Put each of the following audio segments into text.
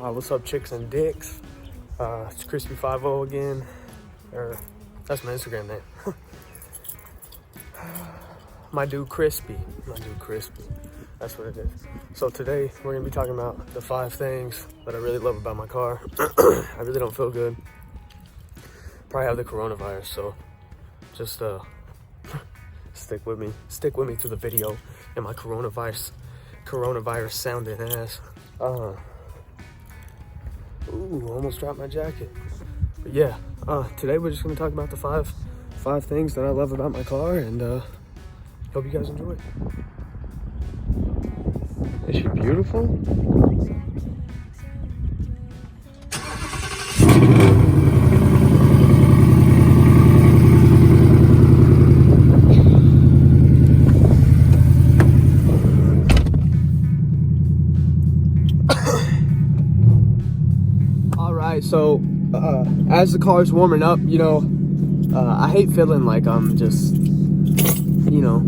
What's up, chicks and dicks? It's Crispy50 again. That's my Instagram name. My dude Crispy. That's what it is. So today we're gonna be talking about the 5 things that I really love about my car. I really don't feel good. Probably have the coronavirus, so just stick with me through the video and my coronavirus sounding ass. Ooh, almost dropped my jacket. But yeah, today we're just gonna talk about the five things that I love about my car, and hope you guys enjoy. Is she beautiful? So as the car's warming up, you know, I hate feeling like I'm just, you know,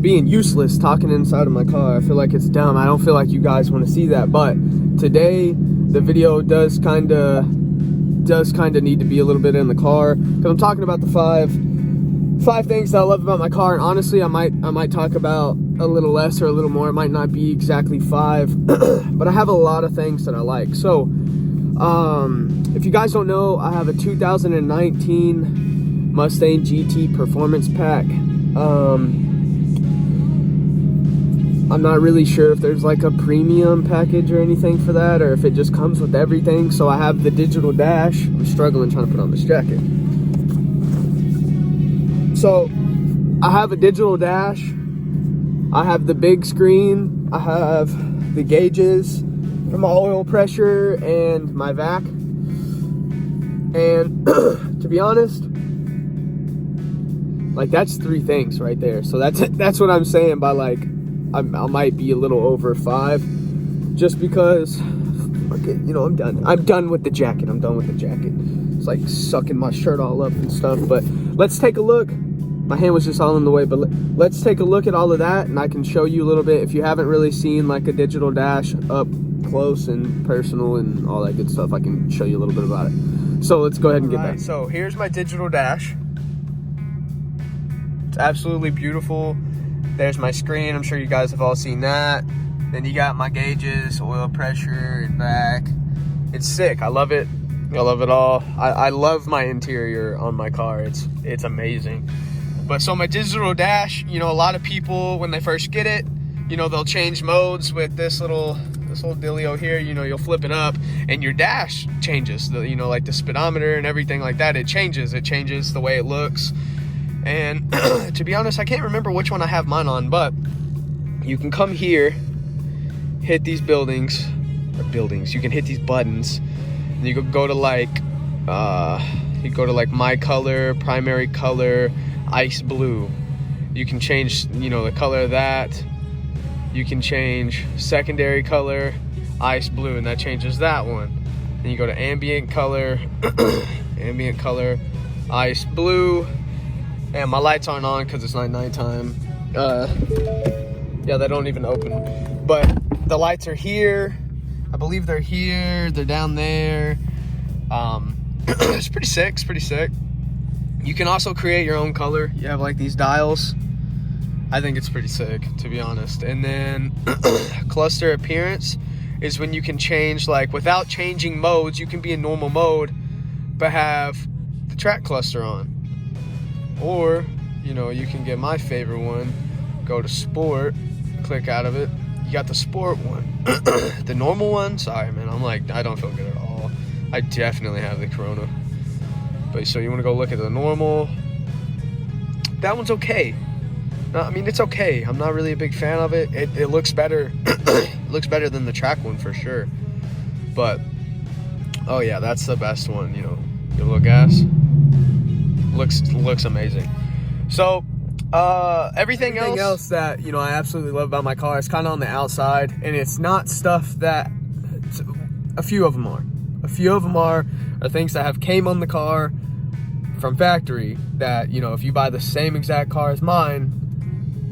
being useless talking inside of my car. I feel like it's dumb. I don't feel like you guys want to see that, but today the video does kind of need to be a little bit in the car, because I'm talking about the five things that I love about my car. And honestly, I might talk about a little less or a little more. It might not be exactly 5 but I have a lot of things that I like. So if you guys don't know, I have a 2019 Mustang GT Performance Pack. I'm not really sure if there's like a premium package or anything for that, or if it just comes with everything. So I have the digital dash. I'm struggling trying to put on this jacket. So I have a digital dash. I have the big screen. I have the gauges for my oil pressure and my vac. And to be honest, like, that's 3 things right there. So that's what I'm saying by, like, I might be a little over 5, just because, okay, you know, I'm done with the jacket. It's like sucking my shirt all up and stuff. But let's take a look. My hand was just all in the way, but let's take a look at all of that, and I can show you a little bit. If you haven't really seen like a digital dash up close and personal and all that good stuff, I can show you a little bit about it. So let's go ahead and get that. So here's my digital dash. It's absolutely beautiful. There's my screen. I'm sure you guys have all seen that. Then you got my gauges, oil pressure, and back. It's sick. I love it. I love it all. I love my interior on my car. It's amazing. But so my digital dash, you know, a lot of people when they first get it, you know, they'll change modes with this little dealio here. You know, you'll flip it up and your dash changes. You know, like the speedometer and everything like that, it changes the way it looks. And to be honest, I can't remember which one I have mine on, but you can come here, hit these you can hit these buttons, and you can go to like my color, primary color, ice blue. You can change, you know, the color of that. You can change secondary color, ice blue, and that changes that one. Then you go to ambient color, ice blue. And my lights aren't on because it's not nighttime. Yeah, they don't even open. But the lights are here. I believe they're here. They're down there. It's pretty sick. You can also create your own color. You have like these dials. I think it's pretty sick, to be honest. And then cluster appearance is when you can change, like, without changing modes, you can be in normal mode but have the track cluster on. Or, you know, you can get my favorite one, go to sport, click out of it. You got the sport one. The normal one, sorry man, I don't feel good at all. I definitely have the corona. But so you want to go look at the normal. That one's okay. No, I mean, it's okay. I'm not really a big fan of it. It looks better. It looks better than the track one for sure. But oh yeah, that's the best one. You know, your little gas looks amazing. So everything else that, you know, I absolutely love about my car is kind of on the outside, and it's not stuff that a few of them are things that have came on the car from factory that, you know, if you buy the same exact car as mine,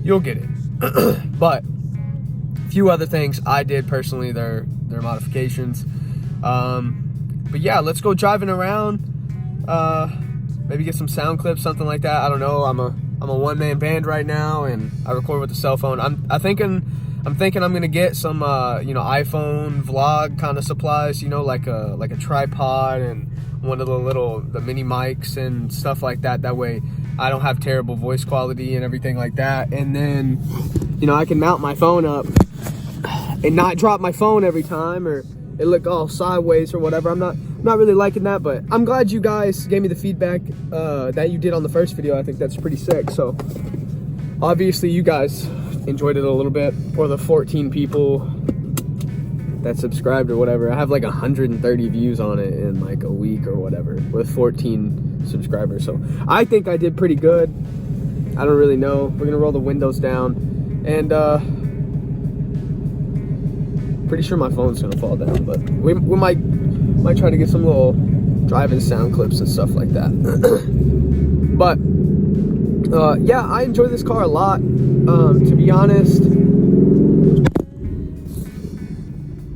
you'll get it. But a few other things I did personally, they're their modifications. But yeah, let's go driving around. Maybe get some sound clips, something like that. I don't know. I'm a one-man band right now, and I record with a cell phone. I'm thinking I'm gonna get some iPhone vlog kind of supplies, like a tripod and one of the mini mics and stuff like that. That way I don't have terrible voice quality and everything like that. And then I can mount my phone up and not drop my phone every time, or it look all sideways or whatever. I'm not really liking that, but I'm glad you guys gave me the feedback that you did on the first video. I think that's pretty sick. So obviously you guys enjoyed it a little bit, or the 14 people that subscribed or whatever. I have like 130 views on it in like a week or whatever with 14 subscribers. So I think I did pretty good. I don't really know. We're gonna roll the windows down, and pretty sure my phone's gonna fall down, but we might try to get some little driving sound clips and stuff like that. But yeah, I enjoy this car a lot. To be honest,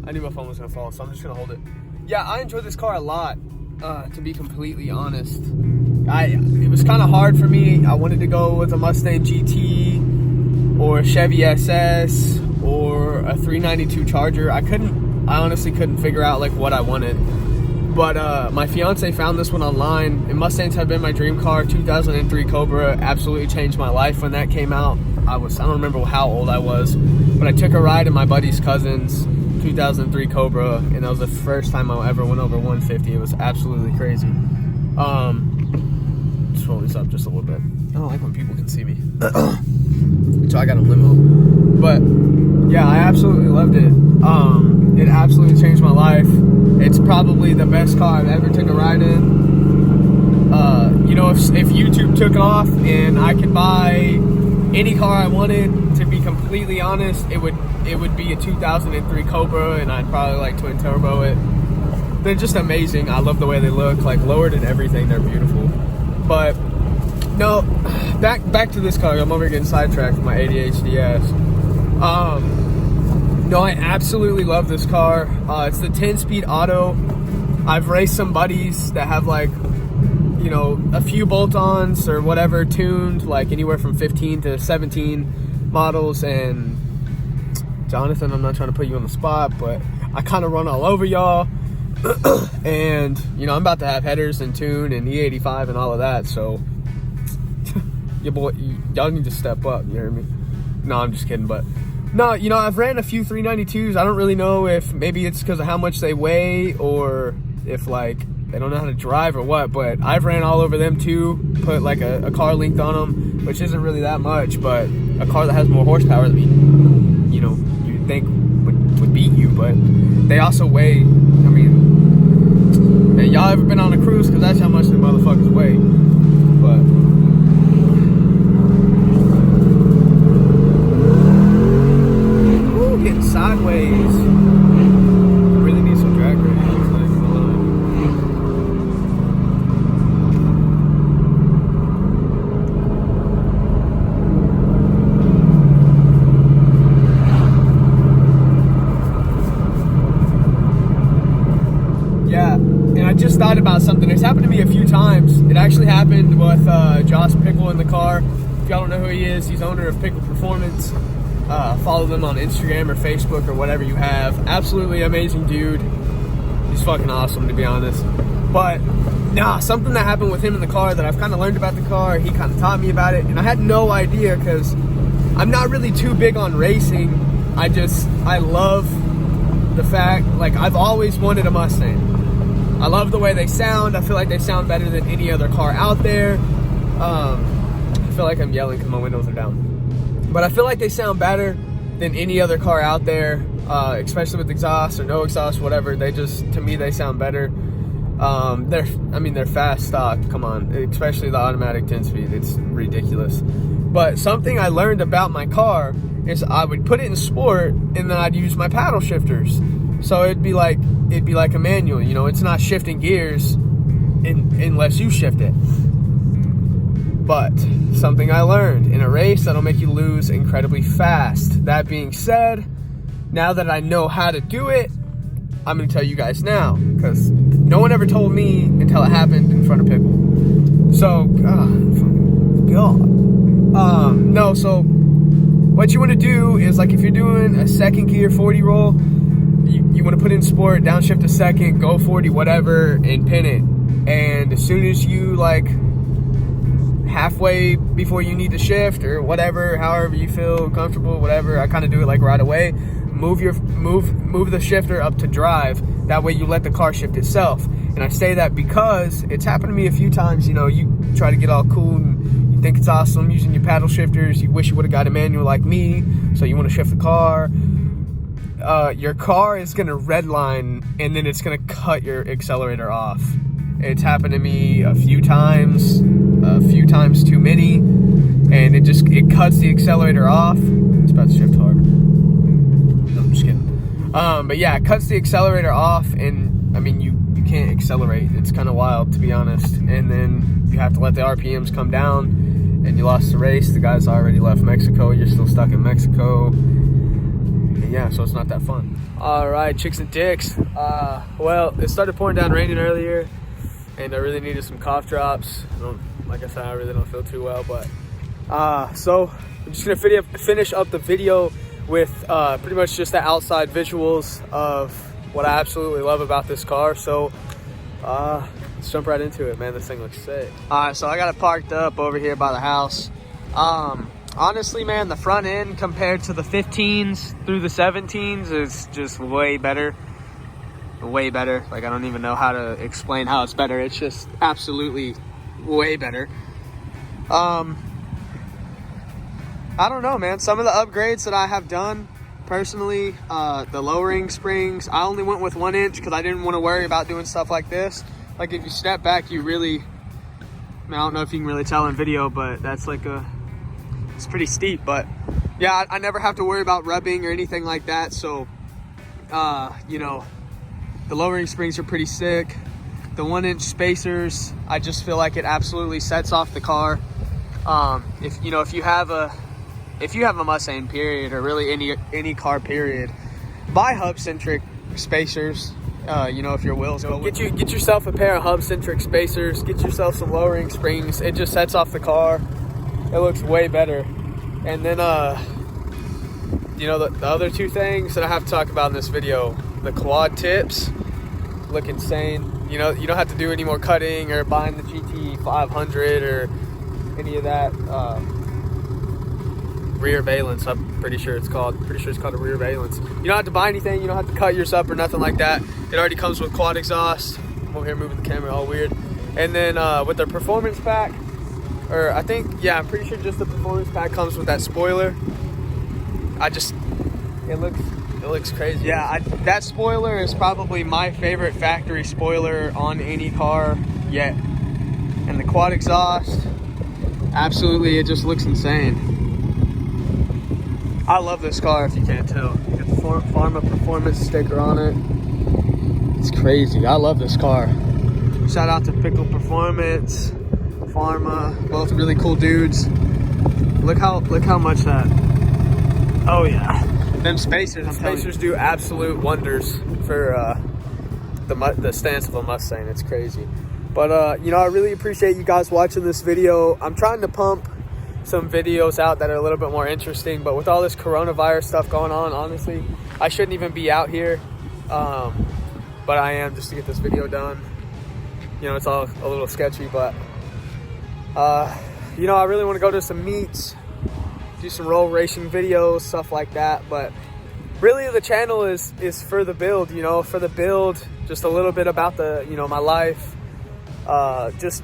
I knew my phone was gonna fall, so I'm just gonna hold it. Yeah, I enjoy this car a lot. To be completely honest, it was kind of hard for me. I wanted to go with a Mustang GT or a Chevy SS or a 392 Charger. I honestly couldn't figure out like what I wanted. But my fiance found this one online, and Mustangs have been my dream car. 2003 Cobra absolutely changed my life when that came out. I don't remember how old I was, but I took a ride in my buddy's cousin's 2003 Cobra, and that was the first time I ever went over 150. It was absolutely crazy. Just roll this up just a little bit. I don't like when people can see me. So I got a limo. But yeah, I absolutely loved it. It absolutely changed my life. It's probably the best car I've ever taken a ride in. If YouTube took off and I could buy any car I wanted, to be completely honest, it would be a 2003 Cobra, and I'd probably like twin turbo it. They're just amazing. I love the way they look, like lowered and everything. They're beautiful. But no, back to this car. I'm over getting sidetracked with my ADHD. No, I absolutely love this car. It's the 10-speed auto. I've raced some buddies that have like, a few bolt-ons or whatever tuned, like anywhere from 15 to 17 models. And Jonathan, I'm not trying to put you on the spot, but I kind of run all over y'all. And, I'm about to have headers and tune and E85 and all of that. So, y'all need to step up, you hear me? No, I'm just kidding, but no, I've ran a few 392s. I don't really know if maybe it's because of how much they weigh, or if like they don't know how to drive or what, but I've ran all over them too. Put like a car length on them, which isn't really that much, but a car that has more horsepower than you'd think would beat you. But they also weigh, hey, y'all ever been on a cruise? Because that's how much the motherfuckers weigh. But getting sideways. Really need some drag radius. Yeah, and I just thought about something. It's happened to me a few times. It actually happened with Josh Pickle in the car. If y'all don't know who he is, he's owner of Pickle Performance. Follow them on Instagram or Facebook or whatever you have. Absolutely amazing dude. He's fucking awesome, to be honest. But something that happened with him in the car that I've kind of learned about the car. He kind of taught me about it, and I had no idea, because I'm not really too big on racing. I love the fact, like, I've always wanted a Mustang. I love the way they sound. I feel like they sound better than any other car out there. I feel like I'm yelling because my windows are down. But I feel like they sound better than any other car out there, especially with exhaust or no exhaust, whatever. To me, they sound better. They're fast stock, come on, especially the automatic 10-speed. It's ridiculous. But something I learned about my car is I would put it in sport, and then I'd use my paddle shifters. So it'd be like a manual, it's not shifting gears unless you shift it. But something I learned, in a race, that'll make you lose incredibly fast. That being said, now that I know how to do it, I'm gonna tell you guys now, because no one ever told me until it happened in front of Pickle. So, no, so what you want to do is, like, if you're doing a second gear 40 roll, you want to put in sport, downshift a second, go 40, whatever, and pin it. And as soon as you, like, halfway before you need to shift or whatever, however you feel comfortable, whatever, I kind of do it like right away. Move the shifter up to drive. That way you let the car shift itself. And I say that because it's happened to me a few times. You know, you try to get all cool and you think it's awesome using your paddle shifters. You wish you would have got a manual like me, so you want to shift the car. Your car is gonna redline and then it's gonna cut your accelerator off. It's happened to me a few times too many, and it cuts the accelerator off. It's about to shift hard. No, I'm just kidding. But yeah, it cuts the accelerator off, and I mean, you can't accelerate. It's kind of wild, to be honest. And then you have to let the RPMs come down, and you lost the race. The guys already left Mexico. You're still stuck in Mexico. And yeah, so it's not that fun. All right, chicks and dicks. Well, it started pouring down raining earlier, and I really needed some cough drops. Like I said, I really don't feel too well, but so I'm just gonna finish up the video with pretty much just the outside visuals of what I absolutely love about this car. So let's jump right into it, man. This thing looks sick. All right, so I got it parked up over here by the house. Honestly, man, the front end compared to the 15s through the 17s is just way better. Way better. Like, I don't even know how to explain how it's better. It's just absolutely way better. I don't know, man. Some of the upgrades that I have done personally, the lowering springs, I only went with 1 inch because I didn't want to worry about doing stuff like this. Like, if you step back, you really, I don't know if you can really tell in video, but that's like it's pretty steep. But yeah, I never have to worry about rubbing or anything like that. So you know, the lowering springs are pretty sick. The 1 inch spacers, I just feel like it absolutely sets off the car. If you have a Mustang period, or really any car period, buy hub centric spacers. If your wheels go, get yourself a pair of hub centric spacers. Get yourself some lowering springs. It just sets off the car. It looks way better. And then the other two things that I have to talk about in this video, the quad tips look insane. You don't have to do any more cutting or buying the GT 500 or any of that. Rear valence, I'm pretty sure it's called a rear valence. You don't have to buy anything. You don't have to cut yours up or nothing like that. It already comes with quad exhaust. I'm over here moving the camera all weird. And then with the performance pack, or I'm pretty sure just the performance pack comes with that spoiler. It looks crazy. Yeah, that spoiler is probably my favorite factory spoiler on any car yet. And the quad exhaust, absolutely, it just looks insane. I love this car, if you can't tell. You got the Pharma Performance sticker on it. It's crazy. I love this car. Shout out to Pickle Performance, Pharma, both really cool dudes. Look how much that. Oh yeah. Them spacers do absolute wonders for the stance of a Mustang. It's crazy. But I really appreciate you guys watching this video. I'm trying to pump some videos out that are a little bit more interesting, but with all this coronavirus stuff going on, honestly, I shouldn't even be out here. But I am, just to get this video done. It's all a little sketchy, but I really want to go to some meets, do some roll racing videos, stuff like that. But really the channel is for the build, for the build, just a little bit about my life, just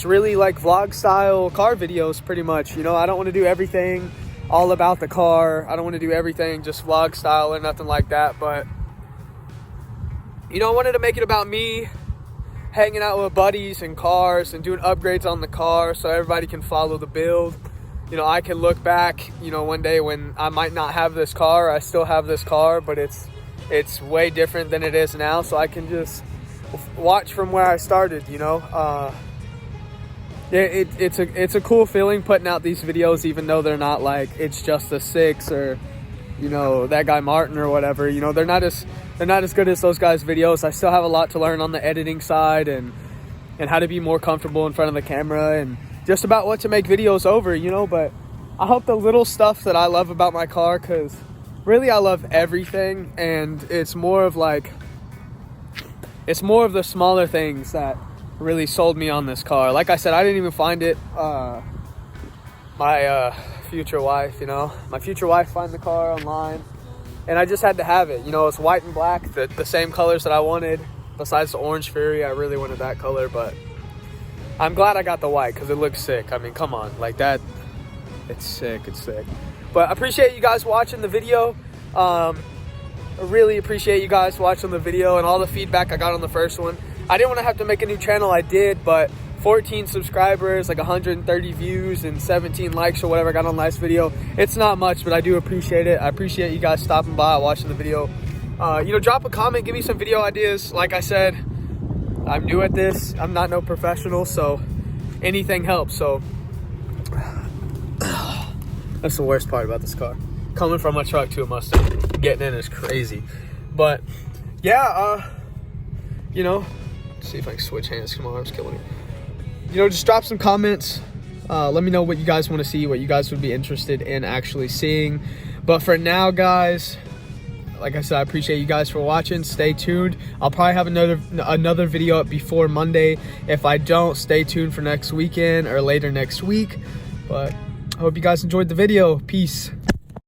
really like vlog style car videos pretty much. I don't want to do everything all about the car. I don't want to do everything just vlog style or nothing like that. But I wanted to make it about me hanging out with buddies and cars and doing upgrades on the car so everybody can follow the build. I can look back, one day when I might not have this car. I still have this car, but it's way different than it is now. So I can just watch from where I started, It's a cool feeling putting out these videos, even though they're not like it's just a 6 or you know, that guy Martin or whatever. You know, they're not as good as those guys' videos. I still have a lot to learn on the editing side and how to be more comfortable in front of the camera and just about what to make videos over, you know. But I hope the little stuff that I love about my car, because really I love everything, and it's more of the smaller things that really sold me on this car. Like I said, I didn't even find it. My future wife, you know, my future wife found the car online, and I just had to have it. You know, it's white and black, the same colors that I wanted. Besides the orange Fury, I really wanted that color, but I'm glad I got the white because it looks sick. I mean, come on, like that, it's sick, it's sick. But I appreciate you guys watching the video. I really appreciate you guys watching the video and all the feedback I got on the first one. I didn't want to have to make a new channel, I did, but 14 subscribers, like 130 views and 17 likes or whatever I got on last video. It's not much, but I do appreciate it. I appreciate you guys stopping by, watching the video. You know, drop a comment, give me some video ideas. Like I said, I'm new at this. I'm not no professional, so anything helps. So that's the worst part about this car. Coming from a truck to a Mustang, getting in is crazy. But yeah, you know, let's see if I can switch hands. Come on, arm's killing me. You know, just drop some comments. Let me know what you guys want to see, what you guys would be interested in actually seeing. But for now, guys, like I said, I appreciate you guys for watching. Stay tuned. I'll probably have another video up before Monday. If I don't, stay tuned for next weekend or later next week. But I hope you guys enjoyed the video. Peace.